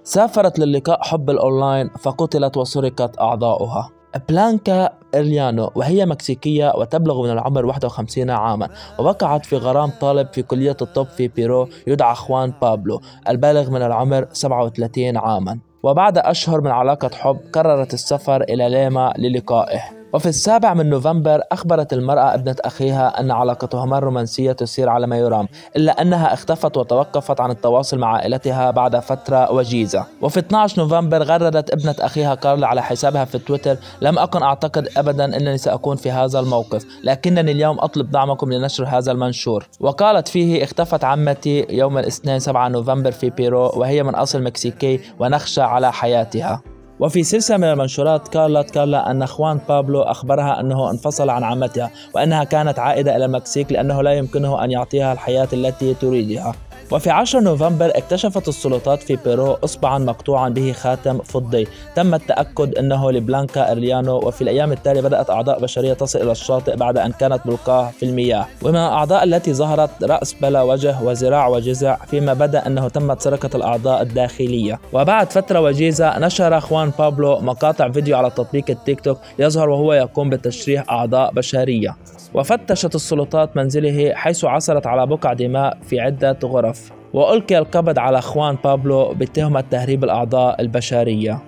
سافرت للقاء حب الأونلاين فقتلت وسرقت أعضاؤها. بلانكا إرليانو وهي مكسيكية وتبلغ من العمر 51 عاما، ووقعت في غرام طالب في كلية الطب في بيرو يدعى خوان بابلو البالغ من العمر 37 عاما. وبعد أشهر من علاقة حب قررت السفر إلى ليما للقائه. وفي 7 نوفمبر أخبرت المرأة ابنة أخيها أن علاقتهما الرومانسية تسير على ما يرام، إلا أنها اختفت وتوقفت عن التواصل مع عائلتها بعد فترة وجيزة. وفي 12 نوفمبر غردت ابنة أخيها كارلا على حسابها في تويتر: لم أكن أعتقد أبدا أنني سأكون في هذا الموقف، لكنني اليوم أطلب دعمكم لنشر هذا المنشور. وقالت فيه: اختفت عمتي يوم الاثنين 7 نوفمبر في بيرو وهي من أصل مكسيكي ونخشى على حياتها. وفي سلسلة من المنشورات قالت كارلا أن خوان بابلو أخبرها أنه انفصل عن عمتها وأنها كانت عائدة إلى المكسيك لأنه لا يمكنه أن يعطيها الحياة التي تريدها. وفي 10 نوفمبر اكتشفت السلطات في بيرو إصبعا مقطوعا به خاتم فضي تم التأكد أنه لبلانكا إرليانو. وفي الأيام التالية بدأت أعضاء بشرية تصل إلى الشاطئ بعد أن كانت ملقاة في المياه، ومن الأعضاء التي ظهرت رأس بلا وجه وذراع وجذع، فيما بدا أنه تمت سرقة الأعضاء الداخلية. وبعد فترة وجيزة نشر خوان بابلو مقاطع فيديو على تطبيق التيك توك يظهر وهو يقوم بتشريح أعضاء بشرية. وفتشت السلطات منزله حيث عثرت على بقع دماء في عدة غرف، وألقي القبض على خوان بابلو بتهمة تهريب الأعضاء البشرية.